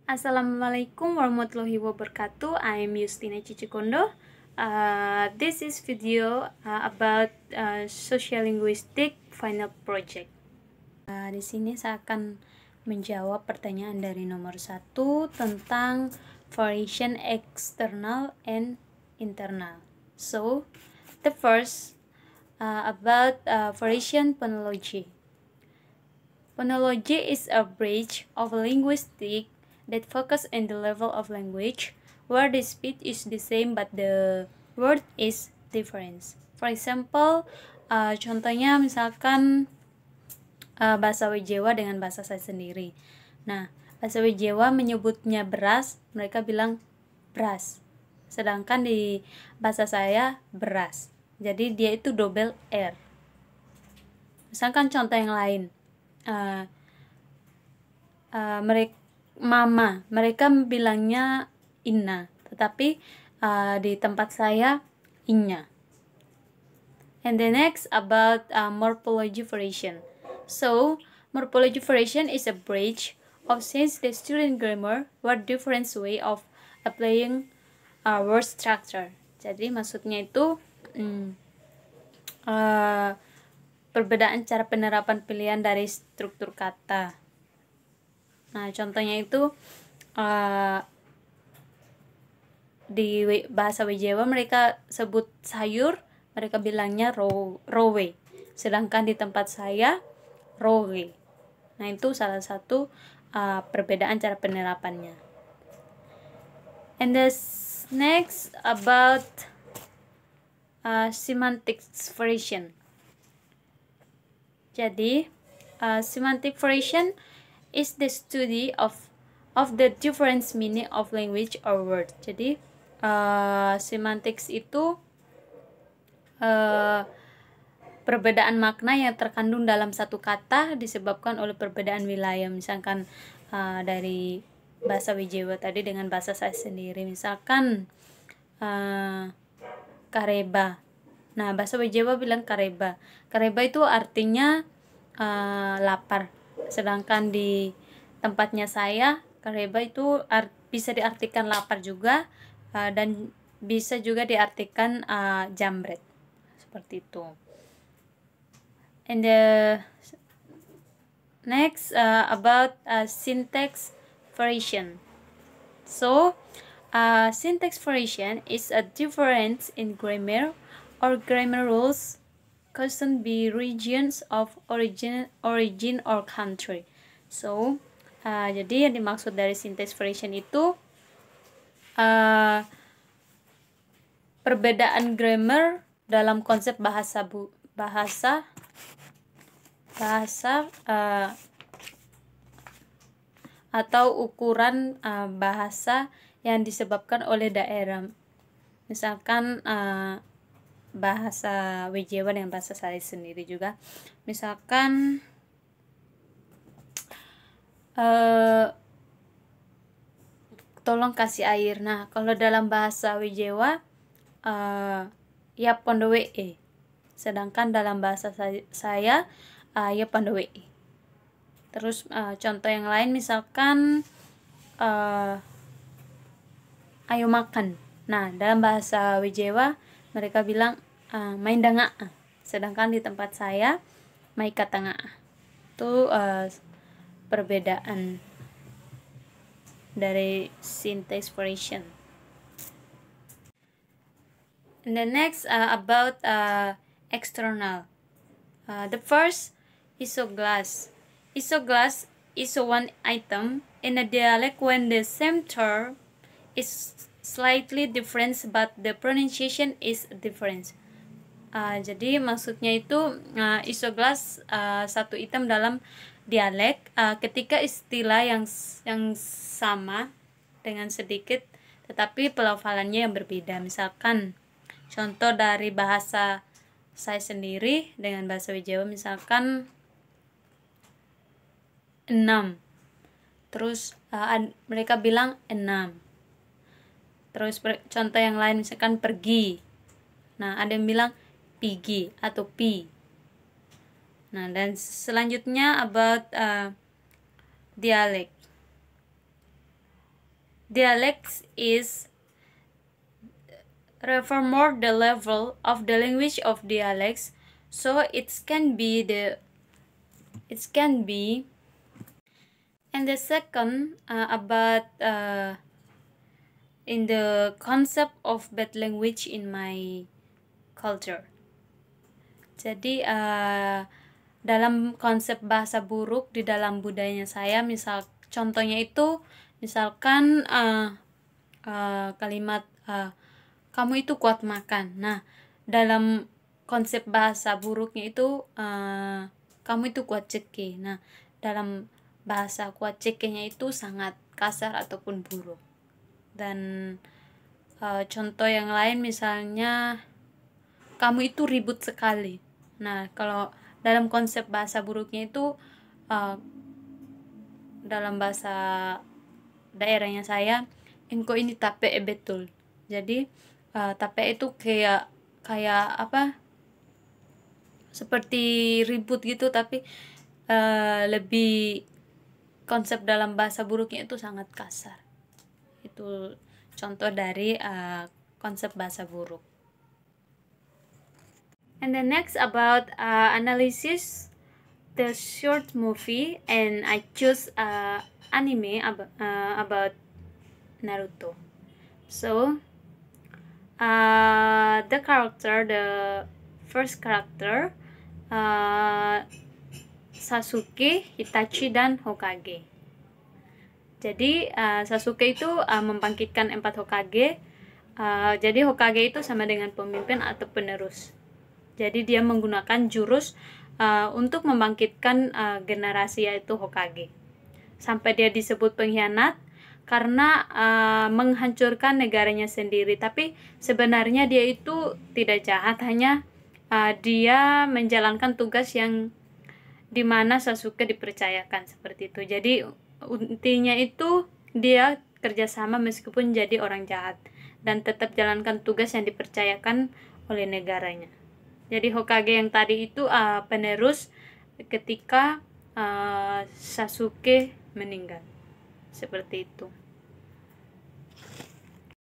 Assalamualaikum warahmatullahi wabarakatuh. I am Justina Cicikondo. This is video about sociolinguistic final project. Di sini saya akan menjawab pertanyaan dari nomor 1 tentang variation external and internal. So, the first about variation phonology. Phonology is a branch of linguistics that focus on the level of language where the speech is the same but the word is different. For example, contohnya misalkan bahasa Wejewa dengan bahasa saya sendiri. Nah, bahasa Wejewa menyebutnya beras, mereka bilang beras. Sedangkan di bahasa saya beras. Jadi dia itu double R. Misalkan contoh yang lain. Mereka bilangnya inna, tetapi di tempat saya inya. And the next about morphology variation. So morphology variation is a branch of since the student grammar where different way of applying word structure. Jadi maksudnya itu perbedaan cara penerapan pilihan dari struktur kata. Nah, contohnya itu di bahasa Wejewa mereka sebut sayur, mereka bilangnya rowe. Sedangkan di tempat saya rowe. Nah, itu salah satu perbedaan cara penerapannya. And the next about semantic variation. Jadi, semantic variation is the study of the different meaning of language or word. Jadi semantics itu perbedaan makna yang terkandung dalam satu kata disebabkan oleh perbedaan wilayah. Misalkan dari bahasa Wejewa tadi dengan bahasa saya sendiri. Misalkan kareba. Nah, bahasa Wejewa bilang kareba. Kareba itu artinya lapar. Sedangkan di tempatnya saya, kareba itu bisa diartikan lapar juga dan bisa juga diartikan jambret. Seperti itu. And the next about syntax variation. So, syntax variation is a difference in grammar or grammar rules caused by regions of origin or country. So, jadi yang dimaksud dari syntax variation itu perbedaan grammar dalam konsep bahasa atau ukuran bahasa yang disebabkan oleh daerah. Misalkan bahasa Wejewa dengan bahasa saya sendiri juga. Misalkan tolong kasih air. Nah, kalau dalam bahasa Wejewa ya pondowe. Sedangkan dalam bahasa saya ya pondowe. Terus contoh yang lain misalkan ayo makan. Nah, dalam bahasa Wejewa mereka bilang main danga. Sedangkan di tempat saya mai katanga. Itu perbedaan dari syntax variation. And the next about external. The first isoglass. Isoglass is one item in a dialect when the same term is slightly different but the pronunciation is different. Jadi maksudnya itu isoglass satu item dalam dialek ketika istilah yang sama dengan sedikit tetapi pelafalannya yang berbeda. Misalkan contoh dari bahasa saya sendiri dengan bahasa Wejewa, misalkan 6. Terus mereka bilang 6. Terus contoh yang lain misalkan pergi. Nah, ada yang bilang pigi atau pi. Nah, dan selanjutnya about dialek. dialects is refer more the level of the language of dialects, so it can be and the second about in the concept of bad language in my culture. Jadi dalam konsep bahasa buruk di dalam budayanya saya, contohnya itu misalkan kalimat kamu itu kuat makan. Nah, dalam konsep bahasa buruknya itu kamu itu kuat cekek. Nah, dalam bahasa kuat cekeknya itu sangat kasar ataupun buruk. Dan contoh yang lain misalnya kamu itu ribut sekali. Nah, kalau dalam konsep bahasa buruknya itu dalam bahasa daerahnya saya, engkau ini tape betul. Jadi tape itu kayak apa? Seperti ribut gitu, tapi lebih konsep dalam bahasa buruknya itu sangat kasar. Itu contoh dari konsep bahasa buruk. And the next about analysis the short movie, and I choose anime about Naruto. So the first character Sasuke, Itachi, dan Hokage. Jadi Sasuke itu membangkitkan 4 Hokage. Jadi Hokage itu sama dengan pemimpin atau penerus. Jadi dia menggunakan jurus untuk membangkitkan generasi yaitu Hokage. Sampai dia disebut pengkhianat karena menghancurkan negaranya sendiri. Tapi sebenarnya dia itu tidak jahat, hanya dia menjalankan tugas yang dimana Sasuke dipercayakan seperti itu. Jadi intinya itu dia kerjasama meskipun jadi orang jahat dan tetap jalankan tugas yang dipercayakan oleh negaranya. Jadi Hokage yang tadi itu penerus ketika Sasuke meninggal. Seperti itu.